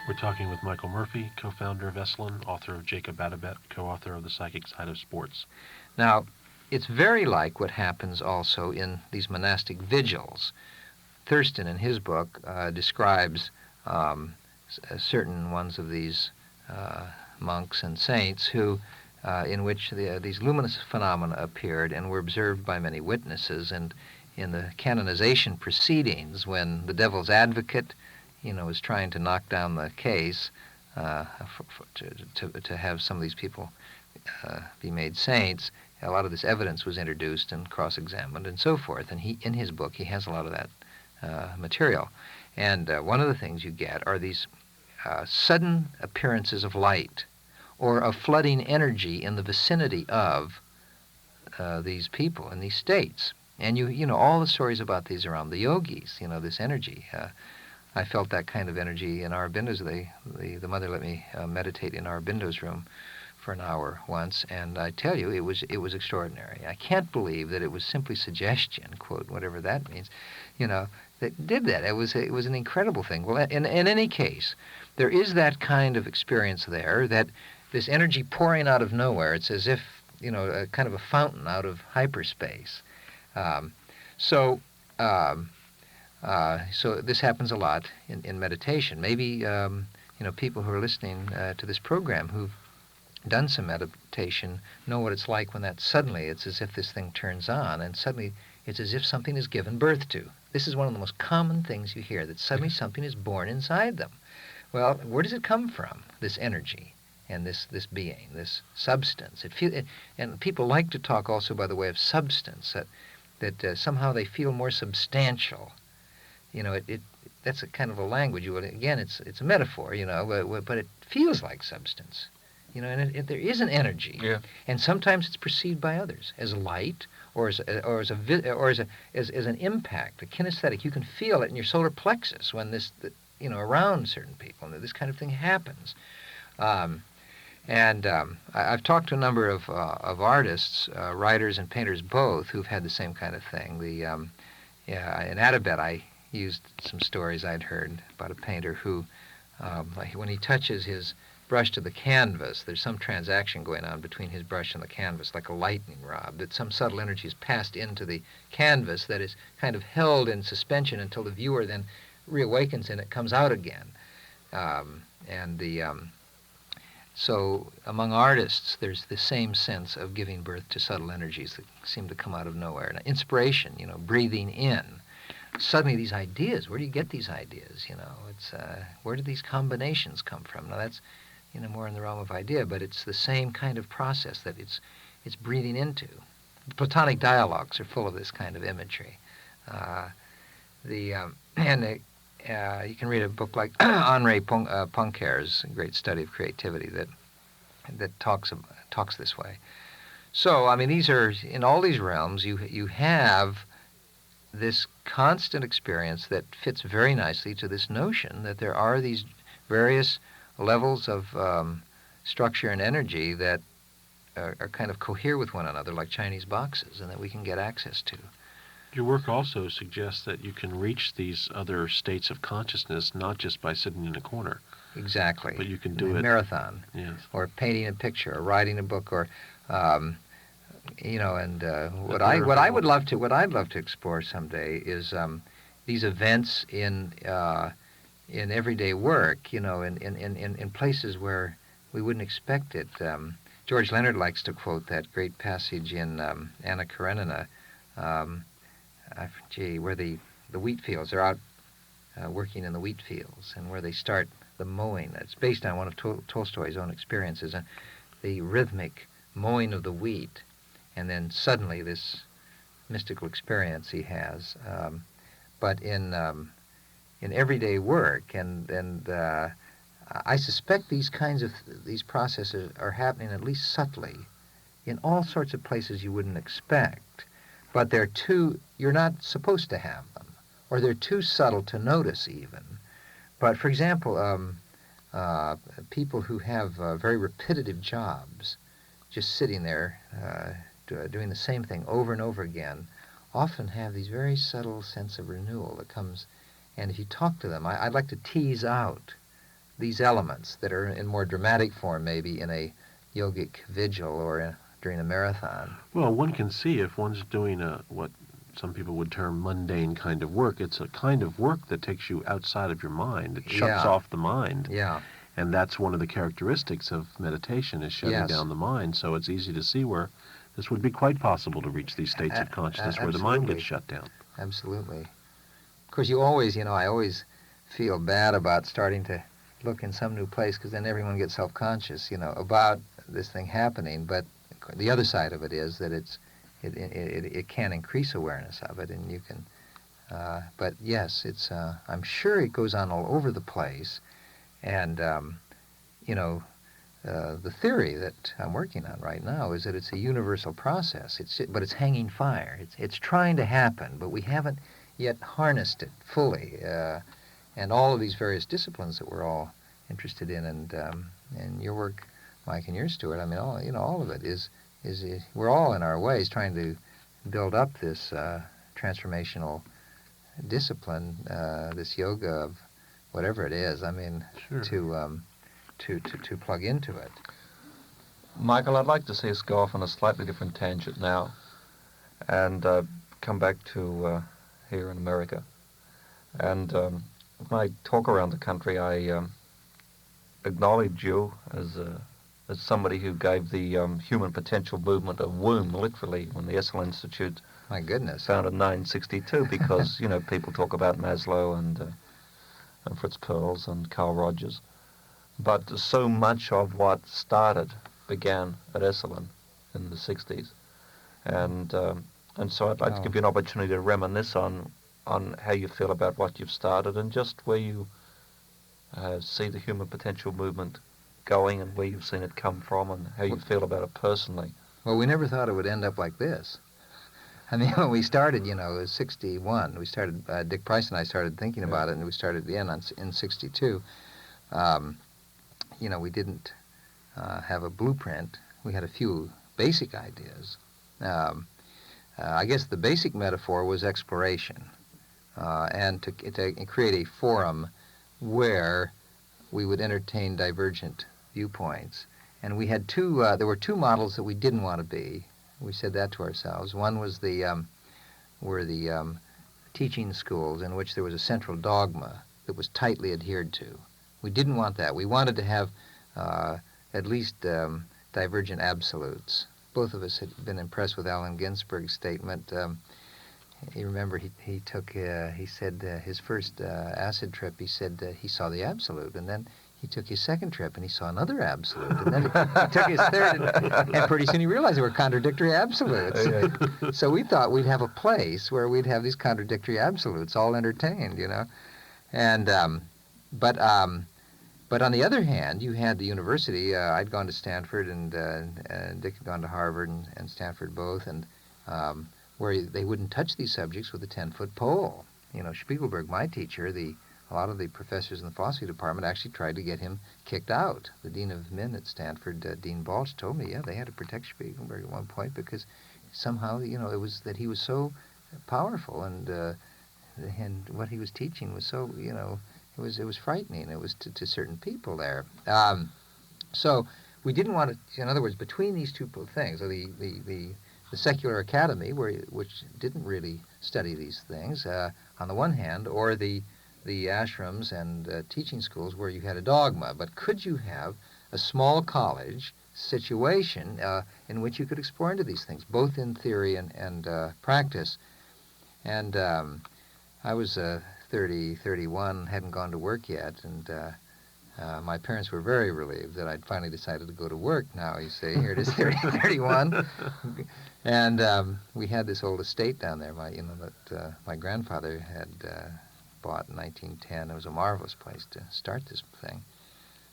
We're talking with Michael Murphy, co-founder of Esalen, author of Jacob Adabet, co-author of The Psychic Side of Sports. Now, it's very like what happens also in these monastic vigils. Thurston, in his book, describes certain ones of these monks and saints who, in which these luminous phenomena appeared and were observed by many witnesses. And in the canonization proceedings, when the devil's advocate, was trying to knock down the case to have some of these people be made saints, a lot of this evidence was introduced and cross-examined and so forth. And he, in his book, he has a lot of that material. And one of the things you get are these sudden appearances of light or of flooding energy in the vicinity of these people in these states. And you know all the stories about these around the yogis, this energy. I felt that kind of energy in Aurobindo's. The mother let me meditate in Aurobindo's room for an hour once, and I tell you, it was extraordinary. I can't believe that it was simply suggestion, quote, whatever that means, that did that. It was an incredible thing. Well, in any case, there is that kind of experience there, that this energy pouring out of nowhere. It's as if, a kind of a fountain out of hyperspace. So this happens a lot in meditation. Maybe, people who are listening to this program who've done some meditation know what it's like when it's as if this thing turns on, and suddenly it's as if something is given birth to. This is one of the most common things you hear, that suddenly something is born inside them. Well, where does it come from, this energy and this being, this substance? And people like to talk also by the way of substance, that somehow they feel more substantial. That's a kind of a language. Again, it's a metaphor, but it feels like substance. And there is an energy, Yeah. And sometimes it's perceived by others as light, or as an impact, a kinesthetic. You can feel it in your solar plexus when around certain people, and this kind of thing happens. I've talked to a number of artists, writers and painters both, who've had the same kind of thing. In Adabet, I used some stories I'd heard about a painter who, when he touches his brush to the canvas, there's some transaction going on between his brush and the canvas, like a lightning rod, that some subtle energy is passed into the canvas that is kind of held in suspension until the viewer then reawakens and it comes out again. So among artists, there's the same sense of giving birth to subtle energies that seem to come out of nowhere. And inspiration, breathing in. Suddenly these ideas, where do you get these ideas? Where do these combinations come from? Now that's more in the realm of idea, but it's the same kind of process that it's breathing into. The Platonic dialogues are full of this kind of imagery. You can read a book like Henri Poincare's great study of creativity that talks this way. So, these are, in all these realms, you have this constant experience that fits very nicely to this notion that there are these various levels of structure and energy that are kind of cohere with one another like Chinese boxes, and that we can get access to. Your work also suggests that you can reach these other states of consciousness not just by sitting in a corner. Exactly. But you can do it. Marathon. Yes. Or painting a picture, or writing a book, or what I'd love to explore someday is these events in everyday work, in places where we wouldn't expect it. George Leonard likes to quote that great passage in Anna Karenina, where the wheat fields are out working in the wheat fields, and where they start the mowing. It's based on one of Tolstoy's own experiences, and the rhythmic mowing of the wheat, and then suddenly this mystical experience he has. But in everyday work, and I suspect these processes are happening at least subtly in all sorts of places you wouldn't expect. But you're not supposed to have them, or they're too subtle to notice even. But for example, people who have very repetitive jobs, just sitting there doing the same thing over and over again, often have these very subtle sense of renewal that comes. And if you talk to them, I'd like to tease out these elements that are in more dramatic form, maybe in a yogic vigil or during a marathon. Well, one can see if one's doing what some people would term mundane kind of work. It's a kind of work that takes you outside of your mind. It shuts off the mind. Yeah. And that's one of the characteristics of meditation, is shutting down the mind. So it's easy to see where this would be quite possible to reach these states of consciousness where the mind gets shut down. Absolutely. Of course, you always, I always feel bad about starting to look in some new place, because then everyone gets self-conscious, about this thing happening. But the other side of it is that it can increase awareness of it, and you can. But yes, it's. I'm sure it goes on all over the place, and the theory that I'm working on right now is that it's a universal process. But it's hanging fire. It's trying to happen, but we haven't yet harnessed it fully. And all of these various disciplines that we're all interested in, and your work, Mike, and yours, Stuart. I mean, all of it is we're all in our ways trying to build up this transformational discipline, this yoga of whatever it is. I mean, to plug into it. Michael, I'd like to see us go off on a slightly different tangent now, and come back to here in America. And when I talk around the country, I acknowledge you as somebody who gave the human potential movement a womb, literally, when the Esalen Institute, my goodness, founded in 1962, because people talk about Maslow and Fritz Perls and Carl Rogers, but so much of what started began at Esalen in the 60s, and so I'd like to give you an opportunity to reminisce on how you feel about what you've started, and just where you see the human potential movement going, and where you've seen it come from, and how you feel about it personally. Well, we never thought it would end up like this. I mean, when we started, it was 61. We started, Dick Price and I started thinking about it, and we started in 62. We didn't have a blueprint. We had a few basic ideas. I guess the basic metaphor was exploration, and to create a forum where we would entertain divergent viewpoints. And we had there were two models that we didn't want to be. We said that to ourselves. One was the teaching schools in which there was a central dogma that was tightly adhered to. We didn't want that. We wanted to have at least divergent absolutes. Both of us had been impressed with Allen Ginsberg's statement. You remember he said his first acid trip, he said he saw the absolute, and then he took his second trip and he saw another absolute, and then he took his third, and pretty soon he realized there were contradictory absolutes. So we thought we'd have a place where we'd have these contradictory absolutes all entertained, and but on the other hand, you had the university. I'd gone to Stanford, and Dick had gone to Harvard and Stanford both, and where they wouldn't touch these subjects with a 10-foot pole. Spiegelberg, my teacher, a lot of the professors in the philosophy department actually tried to get him kicked out. The dean of Min at Stanford, Dean Balch, told me, they had to protect Spiegelberg at one point because somehow, it was that he was so powerful, and what he was teaching was so, it was frightening. It was to certain people there. So we didn't want to, in other words, between these two things, the secular academy, which didn't really study these things, on the one hand, or the ashrams and teaching schools where you had a dogma. But could you have a small college situation in which you could explore into these things, both in theory and practice? And I was 30, 31, hadn't gone to work yet, and my parents were very relieved that I'd finally decided to go to work. Now, you say, here it is, 30, 31. And we had this old estate down there, that my grandfather had bought in 1910. It was a marvelous place to start this thing.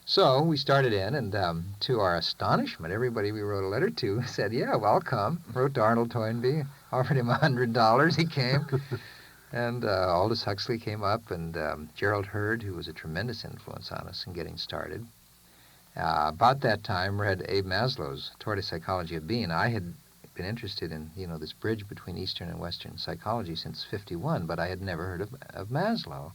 So we started in, and to our astonishment, everybody we wrote a letter to said, yeah, well, I'll come. Wrote to Arnold Toynbee, offered him $100. He came. And Aldous Huxley came up, and Gerald Hurd, who was a tremendous influence on us in getting started. About that time, read Abe Maslow's Toward a Psychology of Being. I had been interested in, this bridge between Eastern and Western psychology since '51, but I had never heard of Maslow.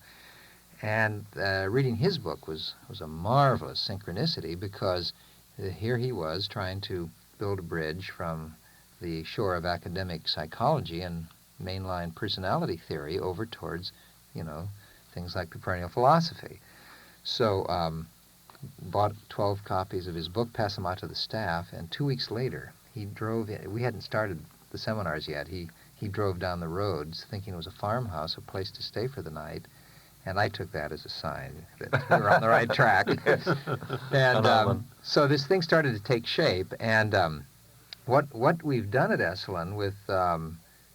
And reading his book was a marvelous synchronicity, because here he was trying to build a bridge from the shore of academic psychology and mainline personality theory over towards, things like the perennial philosophy. So bought 12 copies of his book, passed them out to the staff, and 2 weeks later he drove in. We hadn't started the seminars yet. He drove down the roads thinking it was a farmhouse, a place to stay for the night, and I took that as a sign that we were on the right track. And so this thing started to take shape, and what we've done at Esalen with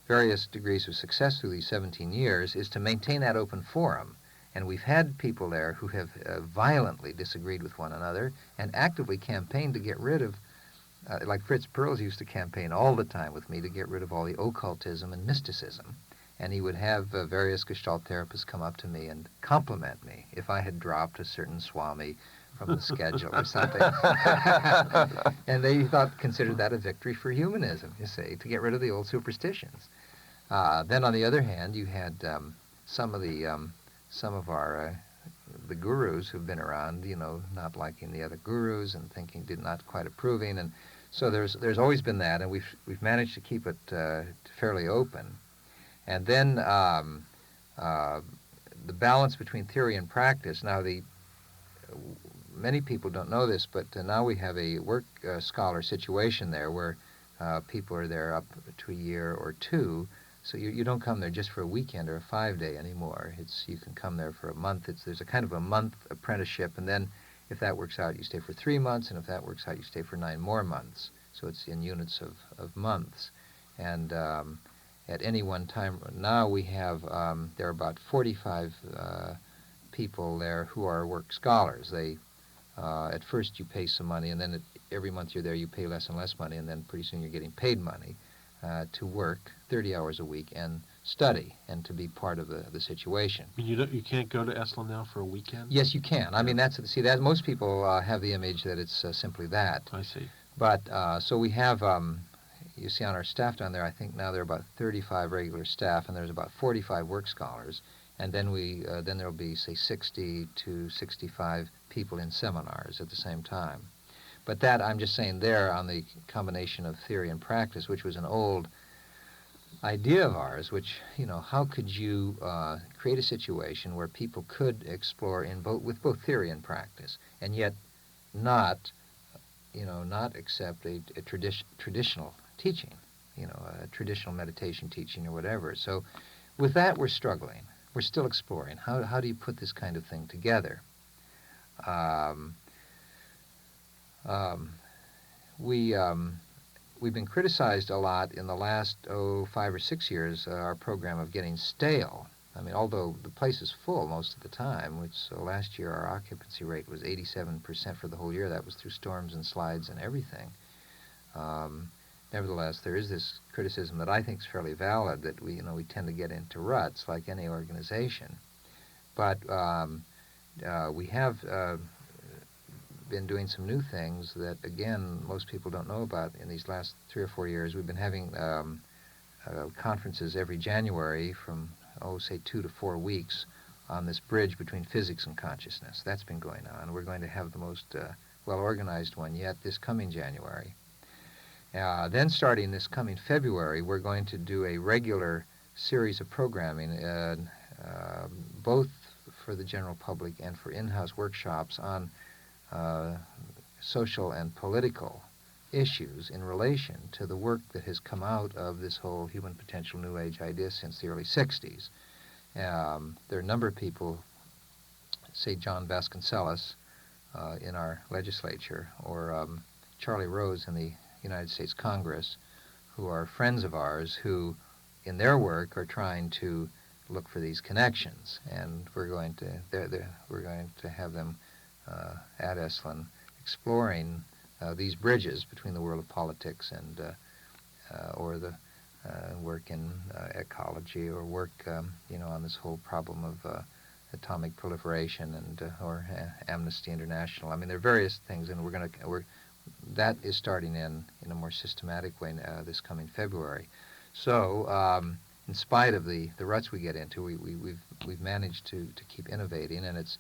various degrees of success through these 17 years is to maintain that open forum. And we've had people there who have violently disagreed with one another and actively campaigned to get rid of, like Fritz Perls used to campaign all the time with me to get rid of all the occultism and mysticism. And he would have various Gestalt therapists come up to me and compliment me if I had dropped a certain Swami from the schedule or something. And they considered that a victory for humanism, you see, to get rid of the old superstitions. Then on the other hand, you had some of our the gurus who've been around, not liking the other gurus and not quite approving, and so there's always been that, and we've managed to keep it fairly open. And then the balance between theory and practice. Now, many people don't know this, but now we have a work scholar situation there where people are there up to a year or two. So you don't come there just for a weekend or a 5-day anymore. You can come there for a month. There's a kind of a month apprenticeship, and then if that works out, you stay for 3 months, and if that works out, you stay for 9 more months. So it's in units of months. And at any one time, now we have, there are about 45 people there who are work scholars. At first you pay some money, and then every month you're there you pay less and less money, and then pretty soon you're getting paid money to work 30 hours a week and study and to be part of the situation. You can't go to Esalen now for a weekend? Yes, you can. I mean, that most people have the image that it's simply that. I see. But so we have, you see on our staff down there, I think now there are about 35 regular staff, and there's about 45 work scholars, and then then there'll be, say, 60 to 65 people in seminars at the same time. But that, I'm just saying there, on the combination of theory and practice, which was an old idea of ours, which, how could you create a situation where people could explore with both theory and practice, and yet not accept a traditional teaching, a traditional meditation teaching or whatever. So with that, we're struggling. We're still exploring. How do you put this kind of thing together? We've been criticized a lot in the last 5 or 6 years, our program of getting stale. I mean, although the place is full most of the time, last year our occupancy rate was 87% for the whole year. That was through storms and slides and everything. Nevertheless, there is this criticism that I think is fairly valid, that we tend to get into ruts like any organization. But we have been doing some new things that, again, most people don't know about. In these last 3 or 4 years, we've been having conferences every January from, say 2 to 4 weeks on this bridge between physics and consciousness. That's been going on. We're going to have the most well-organized one yet this coming January. Then starting this coming February, we're going to do a regular series of programming, both for the general public and for in-house workshops on social and political issues in relation to the work that has come out of this whole human potential New Age idea since the early 60s. There are a number of people, say John Vasconcellos in our legislature, or Charlie Rose in the United States Congress, who are friends of ours who, in their work, are trying to look for these connections, and we're going to have them at Esalen exploring these bridges between the world of politics and or the work in ecology, or work on this whole problem of atomic proliferation and or Amnesty International. I mean, there are various things, and that is starting in a more systematic way this coming February. So in spite of the ruts we get into, we've managed to keep innovating, and it's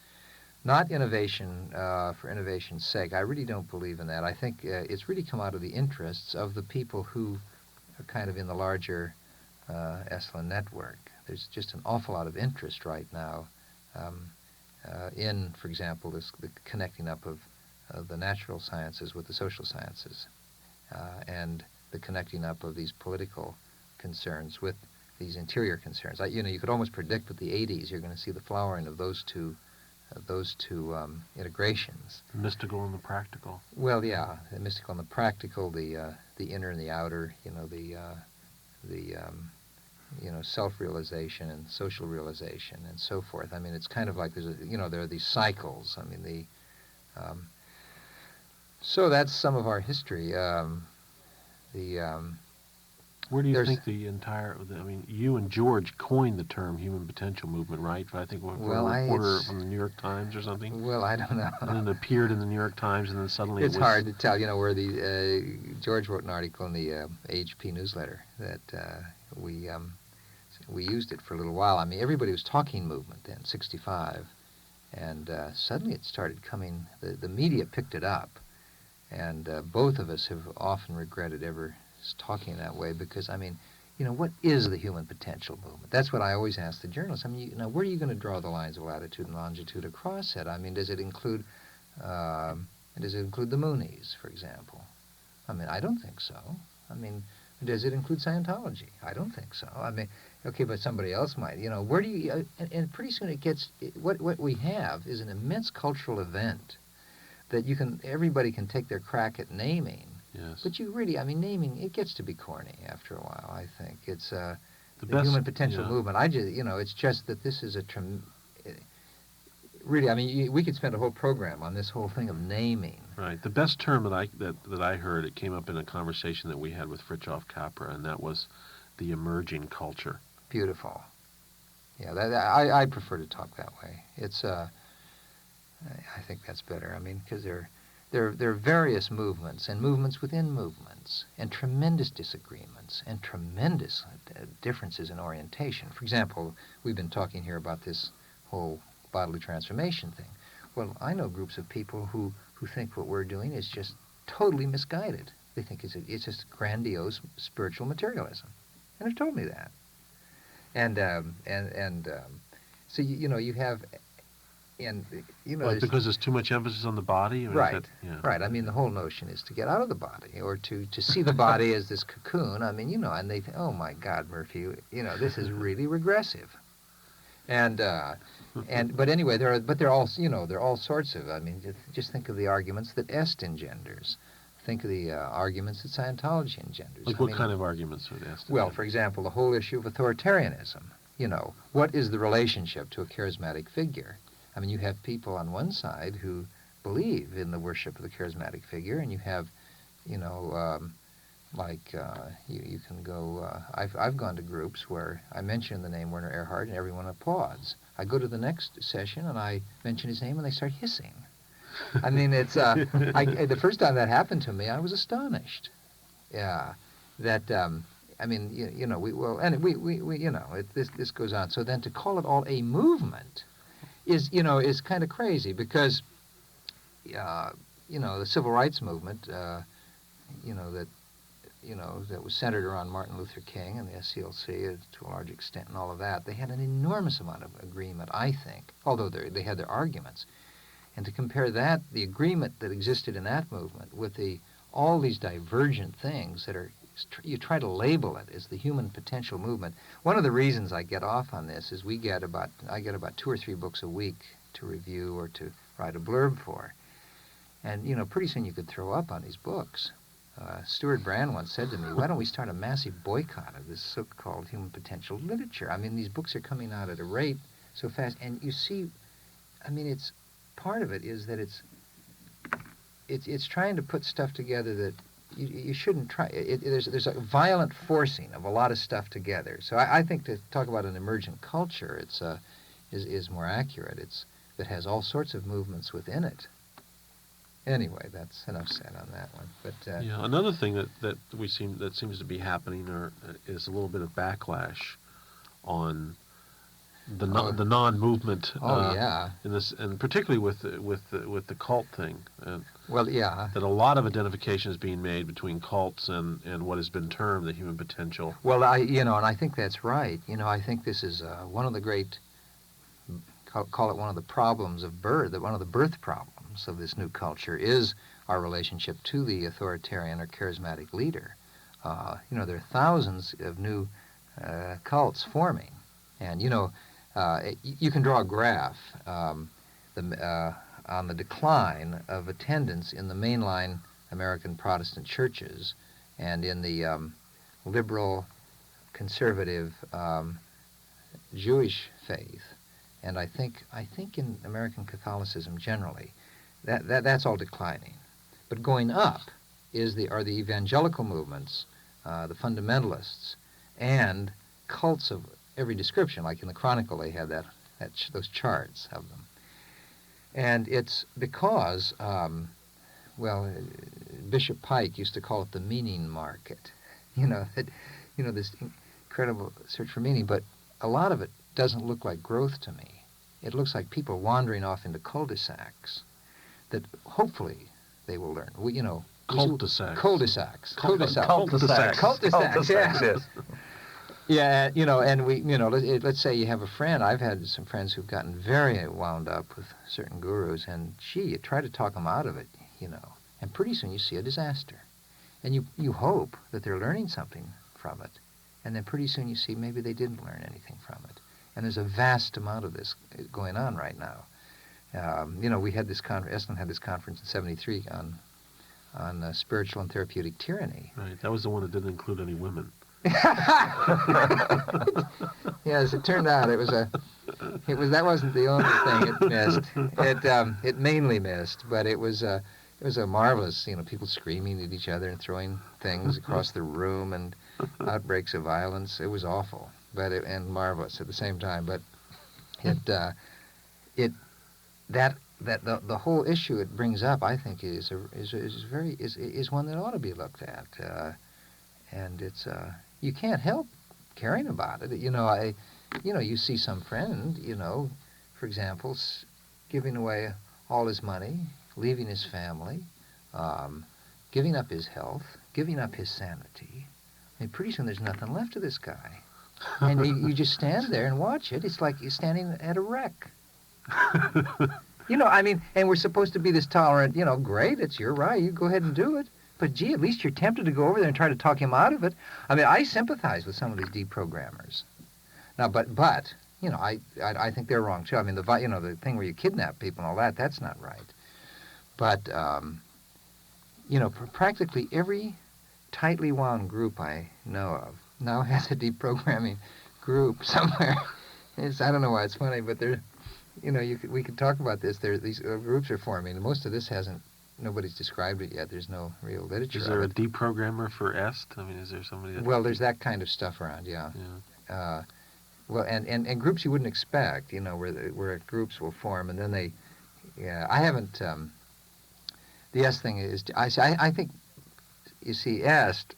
not innovation for innovation's sake. I really don't believe in that. I think it's really come out of the interests of the people who are kind of in the larger Esalen network. There's just an awful lot of interest right now in, for example, the connecting up of the natural sciences with the social sciences, and the connecting up of these political concerns with these interior concerns. You could almost predict with the 80s you're going to see the flowering of those two integrations. The mystical and the practical. Well, yeah, the mystical and the practical, the inner and the outer. Self-realization and social realization and so forth. I mean, it's kind of like there are these cycles. I mean, so that's some of our history. Where do you think you and George coined the term human potential movement, right? I think a reporter from the New York Times or something. Well, I don't know. And it appeared in the New York Times, and then suddenly it's hard to tell. Where George wrote an article in the AHP newsletter that we used it for a little while. I mean, everybody was talking movement then, 65, and suddenly it started coming. The media picked it up, and both of us have often regretted ever talking that way, because I mean, what is the human potential movement? That's what I always ask the journalists. I mean, where are you going to draw the lines of latitude and longitude across it? I mean, does it include the Moonies, for example? I mean, I don't think so. I mean, does it include Scientology? I don't think so. I mean, okay, but somebody else might. Where do you? And pretty soon it gets. What we have is an immense cultural event that everybody can take their crack at naming. Yes. But naming, it gets to be corny after a while, I think. It's the human potential movement. It's just that this is really, I mean, we could spend a whole program on this whole thing of naming. Right. The best term that I heard, it came up in a conversation that we had with Fritjof Capra, and that was the emerging culture. Beautiful. Yeah, I prefer to talk that way. It's I think that's better. I mean, because there are various movements and movements within movements, and tremendous disagreements and tremendous differences in orientation. For example, we've been talking here about this whole bodily transformation thing. Well, I know groups of people who think what we're doing is just totally misguided. They think it's just grandiose spiritual materialism, and they've told me that. And so you have. And because there's too much emphasis on the body, right? Right. I mean, the whole notion is to get out of the body, or to see the body as this cocoon. I mean, and they think, oh my God, Murphy, this is really regressive. And but anyway, there are all sorts of. I mean, just think of the arguments that Est engenders. Think of the arguments that Scientology engenders. Like what kind of arguments would Est? Well, for example, the whole issue of authoritarianism. What is the relationship to a charismatic figure? I mean, you have people on one side who believe in the worship of the charismatic figure, and you have, you can go. I've gone to groups where I mention the name Werner Erhard, and everyone applauds. I go to the next session and I mention his name, and they start hissing. I mean, it's the first time that happened to me, I was astonished. Yeah, that. I mean, this goes on. So then to call it all a movement is kind of crazy, because the civil rights movement that was centered around Martin Luther King and the SCLC to a large extent and all of that, they had an enormous amount of agreement, I think, although they had their arguments. And to compare the agreement that existed in that movement with all these divergent things that are, you try to label it as the human potential movement. One of the reasons I get off on this is I get about 2 or 3 books a week to review or to write a blurb for. And, pretty soon you could throw up on these books. Stuart Brand once said to me, why don't we start a massive boycott of this so-called human potential literature? I mean, these books are coming out at a rate so fast. And you see, I mean, part of it is that it's trying to put stuff together that you shouldn't try. There's a violent forcing of a lot of stuff together. So I think to talk about an emergent culture, is more accurate. That has all sorts of movements within it. Anyway, that's enough said on that one. But another thing that seems to be happening is a little bit of backlash on the non-movement. Yeah. In this, and particularly with the cult thing. Well, yeah. That a lot of identification is being made between cults and what has been termed the human potential. Well, and I think that's right. I think this is one of the great, call it one of the problems of birth, one of the birth problems of this new culture is our relationship to the authoritarian or charismatic leader. There are thousands of new cults forming, and you can draw a graph on the decline of attendance in the mainline American Protestant churches and in the liberal, conservative Jewish faith, and I think in American Catholicism generally, that's all declining. But going up are the evangelical movements, the fundamentalists, and cults of every description. Like in the Chronicle, they had those charts of them, and it's because, Bishop Pike used to call it the meaning market. This incredible search for meaning, but a lot of it doesn't look like growth to me. It looks like people wandering off into cul-de-sacs that hopefully they will learn. Cul-de-sacs. Cul-de-sacs. Yes. Yeah, and let's say you have a friend. I've had some friends who've gotten very wound up with certain gurus, and you try to talk them out of it, and pretty soon you see a disaster. And you hope that they're learning something from it, and then pretty soon you see maybe they didn't learn anything from it. And there's a vast amount of this going on right now. We had this Esalen had this conference in '73 on spiritual and therapeutic tyranny. Right, that was the one that didn't include any women. Yes, it turned out that wasn't the only thing it missed. It mainly missed, but it was a marvelous, people screaming at each other and throwing things across the room and outbreaks of violence. It was awful, and marvelous at the same time. But the whole issue it brings up, I think, is one that ought to be looked at, and it's you can't help caring about it. You see some friend, for example, giving away all his money, leaving his family, giving up his health, giving up his sanity. Pretty soon there's nothing left of this guy. And you just stand there and watch it. It's like you're standing at a wreck. And we're supposed to be this tolerant, great, it's your right, you go ahead and do it. But gee, at least you're tempted to go over there and try to talk him out of it. I sympathize with some of these deprogrammers. Now, but I think they're wrong too. The thing where you kidnap people and all that's not right. But practically every tightly wound group I know of now has a deprogramming group somewhere. I don't know why it's funny, but we could talk about this. These groups are forming, and most of this nobody's described it yet. There's no real literature. Is there a deprogrammer for EST? Is there somebody that... Well, there's that kind of stuff around, yeah. And groups you wouldn't expect, where groups will form, and then I haven't, the EST thing is, I think, you see, EST,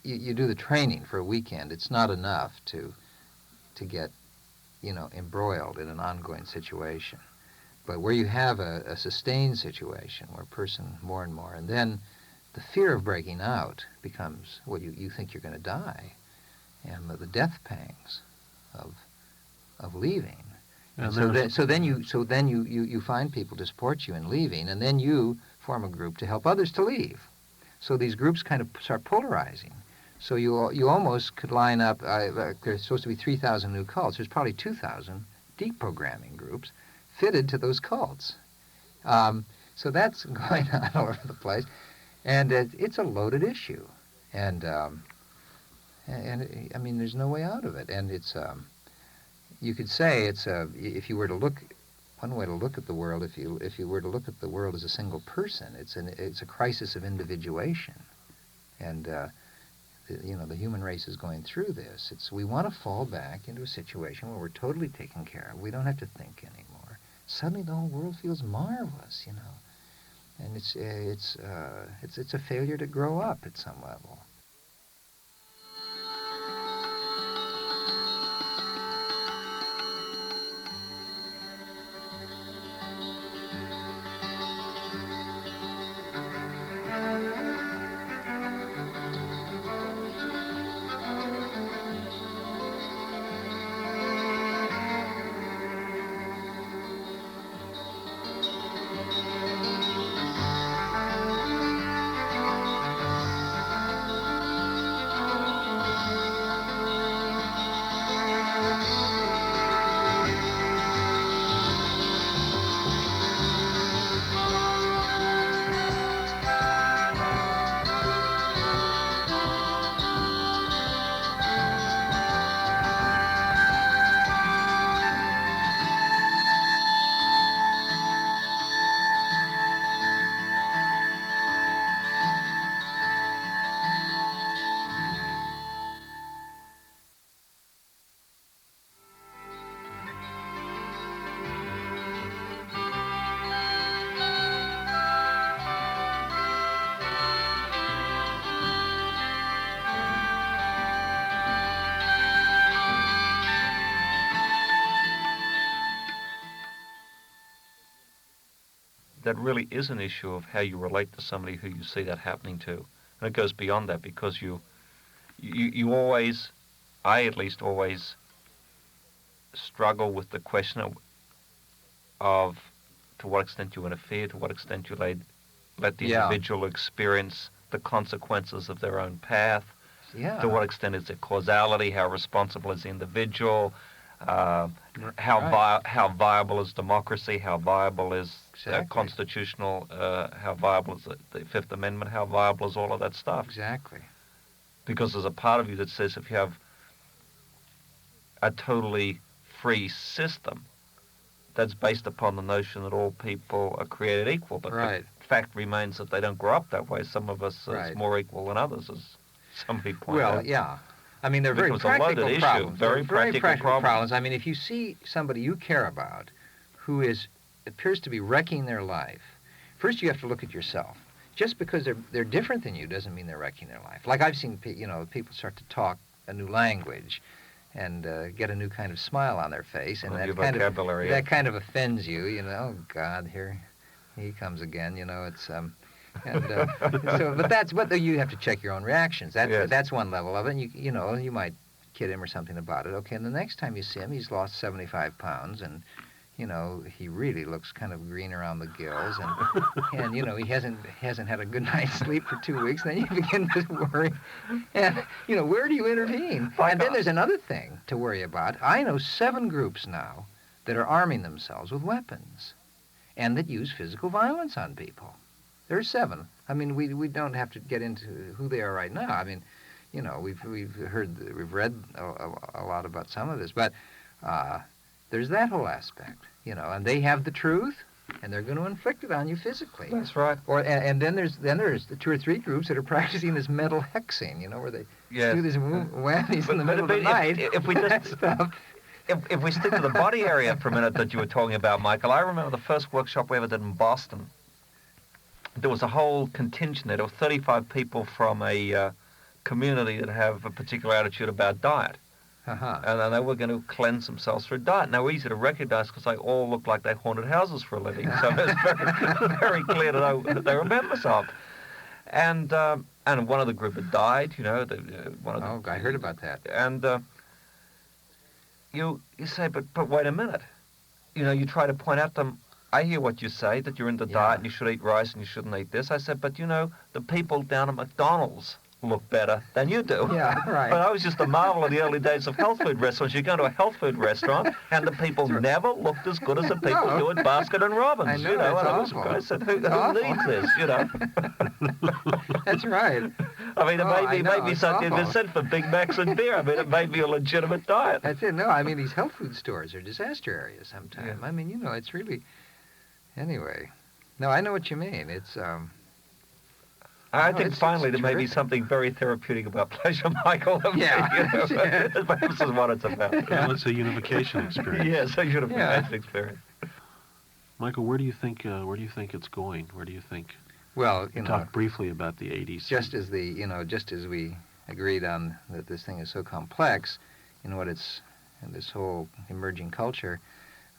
you do the training for a weekend. It's not enough to get, embroiled in an ongoing situation. But where you have a sustained situation where a person more and more, and then the fear of breaking out becomes, you think you're going to die, and the death pangs of leaving. And so then you find people to support you in leaving, and then you form a group to help others to leave. So these groups kind of start polarizing. So you almost could line up. There's supposed to be 3,000 new cults. There's probably 2,000 deprogramming groups fitted to those cults. So that's going on all over the place, and it's a loaded issue, and there's no way out of it. And it's you could say if you were to look, one way to look at the world, if you were to look at the world as a single person, it's a crisis of individuation, and the human race is going through this. We want to fall back into a situation where we're totally taken care of. We don't have to think anymore. Suddenly the whole world feels marvelous, and it's a failure to grow up at some level. that really is an issue of how you relate to somebody who you see that happening to. And it goes beyond that, because you always, I at least always struggle with the question of to what extent you interfere, to what extent you let the individual experience the consequences of their own path. Yeah. To what extent is there causality? How responsible is the individual? How viable is democracy? How viable is constitutional? How viable is the Fifth Amendment? How viable is all of that stuff? Exactly. Because there's a part of you that says if you have a totally free system that's based upon the notion that all people are created equal, but the fact remains that they don't grow up that way. Some of us are more equal than others, as somebody pointed out. Well, yeah. I mean, they're very practical problems. Very practical problems. I mean, if you see somebody you care about who appears to be wrecking their life, first you have to look at yourself. Just because they're different than you doesn't mean they're wrecking their life. Like I've seen, people start to talk a new language and get a new kind of smile on their face, and that kind of offends you. Oh God, here he comes again. It's but you have to check your own reactions. That's one level of it. And you might kid him or something about it. Okay, and the next time you see him, he's lost 75 pounds, and he really looks kind of green around the gills, and he hasn't had a good night's sleep for 2 weeks. Then you begin to worry, and where do you intervene? And then there's another thing to worry about. I know 7 groups now that are arming themselves with weapons, and that use physical violence on people. There are 7. I mean, we don't have to get into who they are right now. I mean, we've read a lot about some of this, but there's that whole aspect, and they have the truth, and they're going to inflict it on you physically. That's right. And then there's the 2 or 3 groups that are practicing this mental hexing, where they do these whammies in the middle of the night. If we just if we stick to the body area for a minute that you were talking about, Michael, I remember the first workshop we ever did in Boston. There was a whole contingent there. There were 35 people from a community that have a particular attitude about diet. And they were going to cleanse themselves through diet. And they were easy to recognize because they all looked like they haunted houses for a living. So it's very, very clear to know that they were members of. And one of the group had died, I heard about that. And you say, but wait a minute. You try to point out to them, I hear what you say, that you're into diet and you should eat rice and you shouldn't eat this. I said, but the people down at McDonald's look better than you do. Yeah, right. But I was just a marvel of the early days of health food restaurants. You go to a health food restaurant and the people never looked as good as the people do at Baskin and Robbins. I know, it's awful. I said, who needs this, That's right. I mean, it may be something that's said for Big Macs and beer. I mean, it may be a legitimate diet. That's it. No, I mean, these health food stores are disaster areas sometimes. Yeah. I mean, it's really... Anyway, no, I know what you mean. It's, I think finally there may be something very therapeutic about pleasure, Michael. This is what it's about. Well, it's a unification experience. Yes, a unification experience. Michael, where do you think it's going? Where do you think? Well, you talked briefly about the 80s. Just as we agreed on that this thing is so complex, in this whole emerging culture,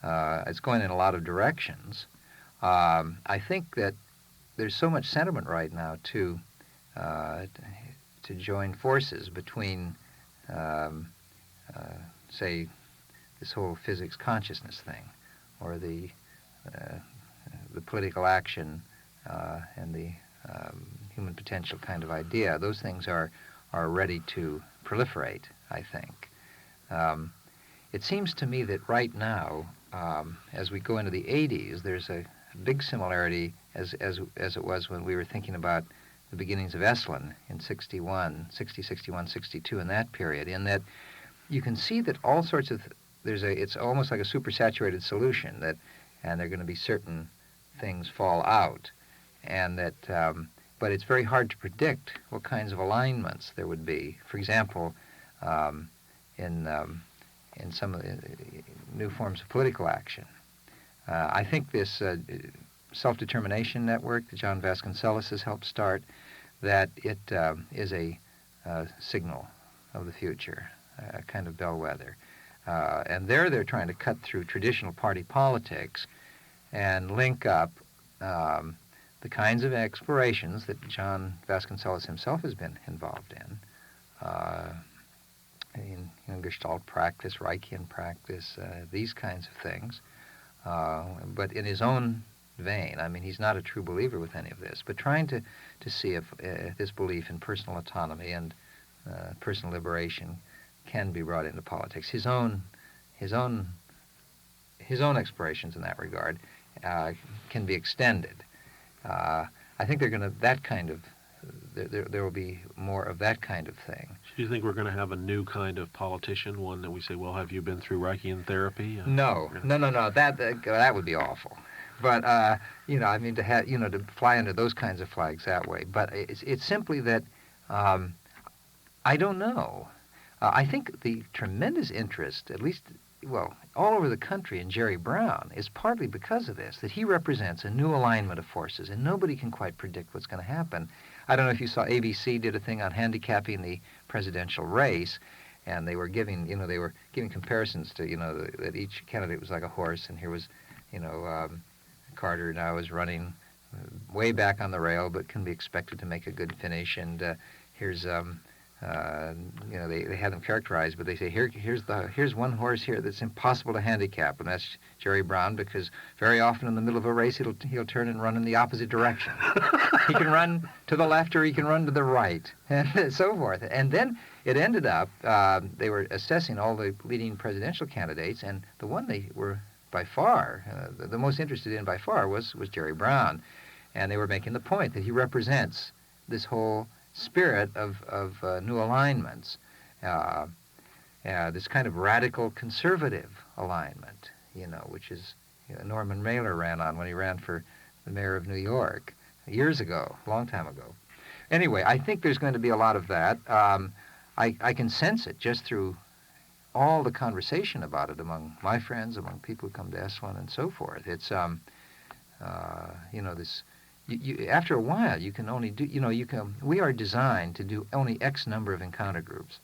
it's going in a lot of directions. I think that there's so much sentiment right now to join forces between, say, this whole physics consciousness thing, or the political action and the human potential kind of idea. Those things are ready to proliferate, I think. It seems to me that right now, as we go into the 80s, there's a big similarity as it was when we were thinking about the beginnings of Esalen in 60, 61, 62, in that period, in that you can see that all sorts of, it's almost like a supersaturated solution, and there are going to be certain things fall out, and that, but it's very hard to predict what kinds of alignments there would be. For example, in some of the new forms of political action. I think this self-determination network that John Vasconcellos has helped start, that it is a signal of the future, a kind of bellwether. And they're trying to cut through traditional party politics and link up the kinds of explorations that John Vasconcelos himself has been involved in Gestalt practice, Reichian practice, these kinds of things, but in his own vein. I mean, he's not a true believer with any of this, but trying to see if this belief in personal autonomy and personal liberation can be brought into politics. His own explorations in that regard can be extended. I think they're going to that kind of. There will be more of that kind of thing. So do you think we're going to have a new kind of politician, one that we say, well, have you been through Reichian therapy? No. That would be awful. But I mean, to have to fly under those kinds of flags that way. But it's simply that I don't know. I think the tremendous interest, at least, well, all over the country in Jerry Brown is partly because of this, that he represents a new alignment of forces, and nobody can quite predict what's going to happen. I don't know if you saw ABC did a thing on handicapping the presidential race, and they were giving comparisons to, that each candidate was like a horse, and here was, Carter now is running way back on the rail, but can be expected to make a good finish, and here's they had them characterized, but they say here's one horse here that's impossible to handicap, and that's Jerry Brown, because very often in the middle of a race he'll turn and run in the opposite direction. He can run to the left or he can run to the right, and so forth. And then it ended up they were assessing all the leading presidential candidates, and the one they were by far the most interested in by far was Jerry Brown, and they were making the point that he represents this whole spirit of new alignments, this kind of radical conservative alignment, which is Norman Mailer ran on when he ran for the mayor of New York years ago, a long time ago. Anyway, I think there's going to be a lot of that. I can sense it just through all the conversation about it among my friends, among people who come to Esalen and so forth. It's this. After a while, you can only do, we are designed to do only X number of encounter groups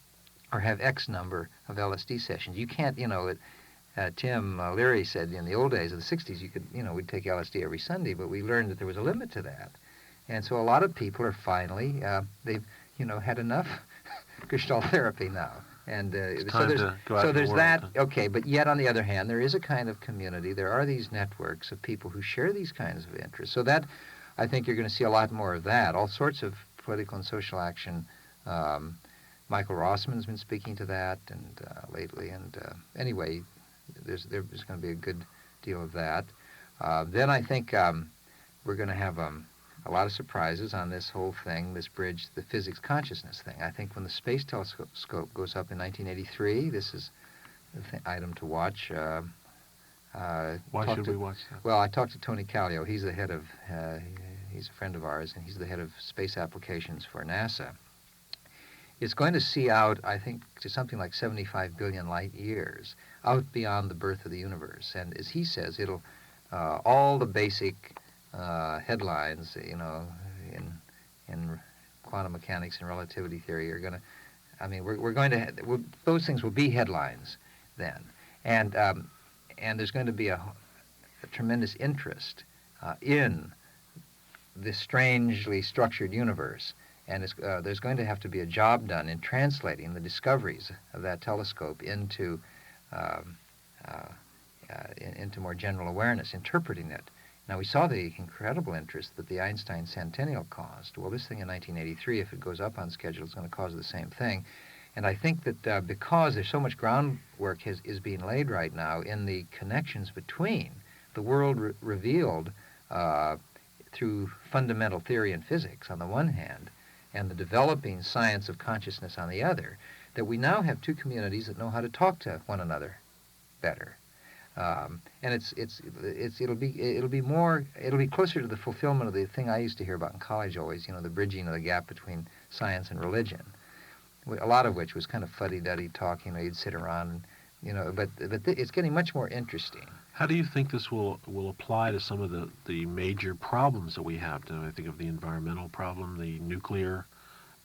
or have X number of LSD sessions. You can't, Tim Leary said in the old days of the 60s, you could, we'd take LSD every Sunday, but we learned that there was a limit to that. And so a lot of people are finally, they've, had enough Gestalt therapy now. And so there's that, okay, but yet on the other hand, there is a kind of community. There are these networks of people who share these kinds of interests. So that, I think you're going to see a lot more of that, all sorts of political and social action. Michael Rossman's been speaking to that and lately, and anyway, there's going to be a good deal of that. Then I think we're going to have a lot of surprises on this whole thing, this bridge, the physics consciousness thing. I think when the space telescope goes up in 1983, this is the item to watch. Why should we watch that? Well, I talked to Tony Callio. He's the head of, he's a friend of ours, and he's the head of space applications for NASA. It's going to see out, I think, to something like 75 billion light years, out beyond the birth of the universe. And as he says, it'll, all the basic headlines, in quantum mechanics and relativity theory are going to, we're going to, those things will be headlines then. And there's going to be a tremendous interest in this strangely structured universe, and there's going to have to be a job done in translating the discoveries of that telescope into more general awareness, interpreting it. Now, we saw the incredible interest that the Einstein Centennial caused. Well, this thing in 1983, if it goes up on schedule, is going to cause the same thing. And I think that because there's so much groundwork is being laid right now in the connections between the world revealed through fundamental theory and physics on the one hand, and the developing science of consciousness on the other, that we now have two communities that know how to talk to one another better. And it'll be closer to the fulfillment of the thing I used to hear about in college always, the bridging of the gap between science and religion. A lot of which was kind of fuddy-duddy talk, you'd sit around, but it's getting much more interesting. How do you think this will apply to some of the major problems that we have? I think of the environmental problem, the nuclear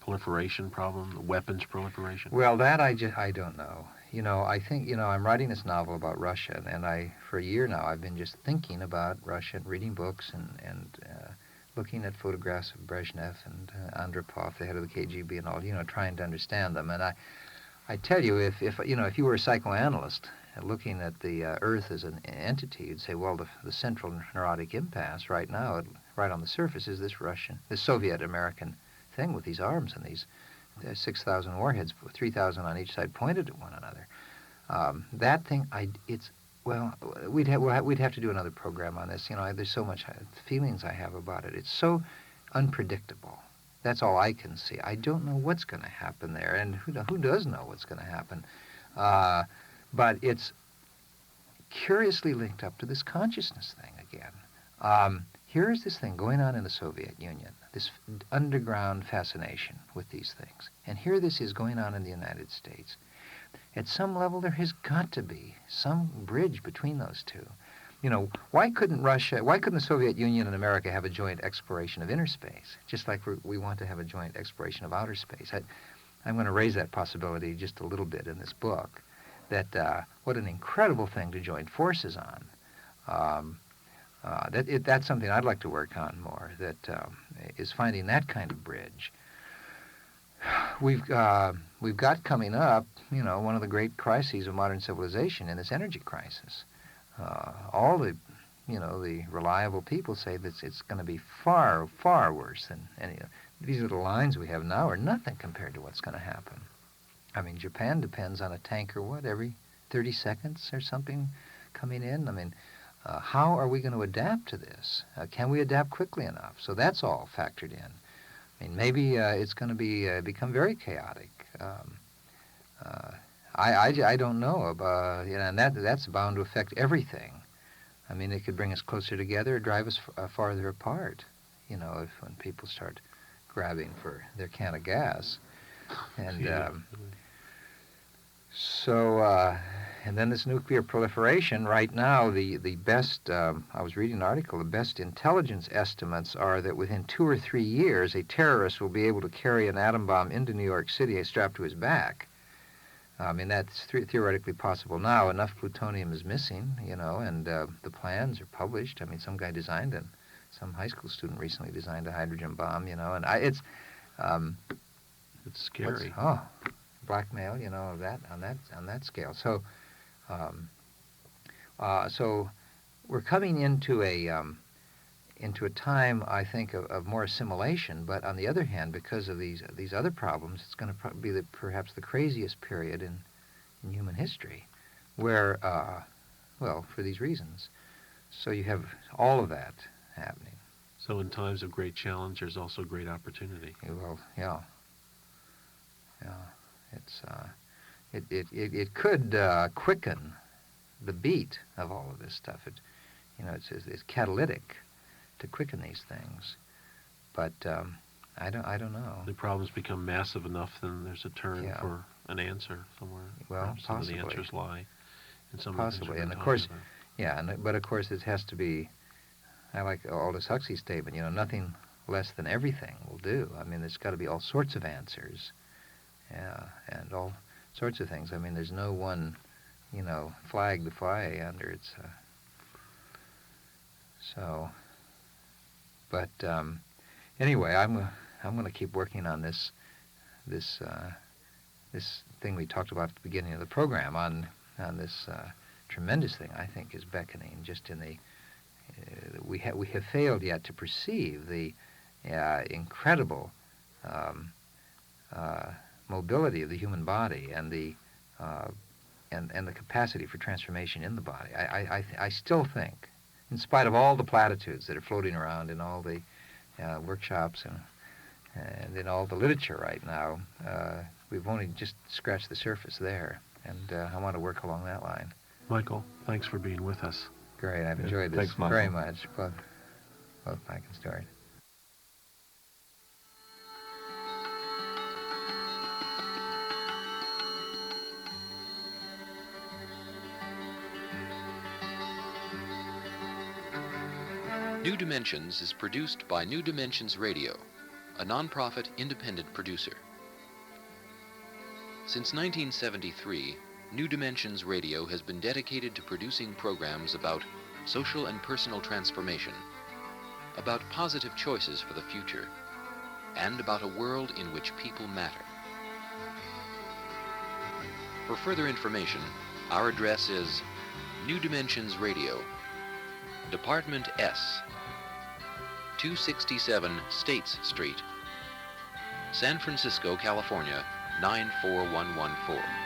proliferation problem, the weapons proliferation. Well, that I don't know. I think, I'm writing this novel about Russia, and for a year now, I've been just thinking about Russia and reading books and looking at photographs of Brezhnev and Andropov, the head of the KGB, and all, trying to understand them. And I tell you, if you were a psychoanalyst looking at the Earth as an entity, you'd say, well, the central neurotic impasse right now, right on the surface, is this Soviet-American thing with these arms and these 6,000 warheads, 3,000 on each side, pointed at one another. That thing, we'd have to do another program on this. There's so much feelings I have about it. It's so unpredictable. That's all I can see. I don't know what's going to happen there, and who does know what's going to happen? But it's curiously linked up to this consciousness thing again. Here is this thing going on in the Soviet Union, this underground fascination with these things. And here this is going on in the United States. At some level, there has got to be some bridge between those two. Why couldn't the Soviet Union and America have a joint exploration of inner space, just like we want to have a joint exploration of outer space? I'm going to raise that possibility just a little bit in this book, that what an incredible thing to join forces on. That's something I'd like to work on more, that is finding that kind of bridge. We've got coming up, one of the great crises of modern civilization in this energy crisis. All the reliable people say that it's going to be far, far worse than any. These little lines we have now are nothing compared to what's going to happen. I mean, Japan depends on a tanker, every 30 seconds or something coming in? I mean, how are we going to adapt to this? Can we adapt quickly enough? So that's all factored in. I mean, maybe it's going to become very chaotic. I don't know, and that's bound to affect everything. I mean, it could bring us closer together or drive us farther apart, when people start grabbing for their can of gas. And and then this nuclear proliferation, right now, the best, I was reading an article, the best intelligence estimates are that within 2 or 3 years, a terrorist will be able to carry an atom bomb into New York City strapped to his back. I mean, that's theoretically possible now. Enough plutonium is missing, and the plans are published. I mean, some guy designed it. Some high school student recently designed a hydrogen bomb, and it's scary. Blackmail, on that scale. So, so we're coming into a time, I think, of more assimilation. But on the other hand, because of these other problems, it's going to be perhaps the craziest period in human history, where, for these reasons. So you have all of that happening. So in times of great challenge, there's also great opportunity. Well, yeah. It's it could quicken the beat of all of this stuff. It's catalytic to quicken these things, but I don't know. The problems become massive enough, then there's a turn for an answer somewhere. Well, some of the answers lie in some possibly, of the things and we're of course, about. but of course it has to be. I like Aldous Huxley's statement. Nothing less than everything will do. I mean, there's got to be all sorts of answers, and all sorts of things. I mean, there's no one, flag to fly under. It's so. But anyway, I'm going to keep working on this thing we talked about at the beginning of the program on this tremendous thing I think is beckoning. Just in the we have failed yet to perceive the incredible mobility of the human body and the capacity for transformation in the body. I still think, in spite of all the platitudes that are floating around in all the workshops and in all the literature right now, we've only just scratched the surface there, and I want to work along that line. Michael, thanks for being with us. Great, I've enjoyed this very much, both Mike and Stuart. New Dimensions is produced by New Dimensions Radio, a nonprofit independent producer. Since 1973, New Dimensions Radio has been dedicated to producing programs about social and personal transformation, about positive choices for the future, and about a world in which people matter. For further information, our address is New Dimensions Radio, Department S, 267 States Street, San Francisco, California, 94114.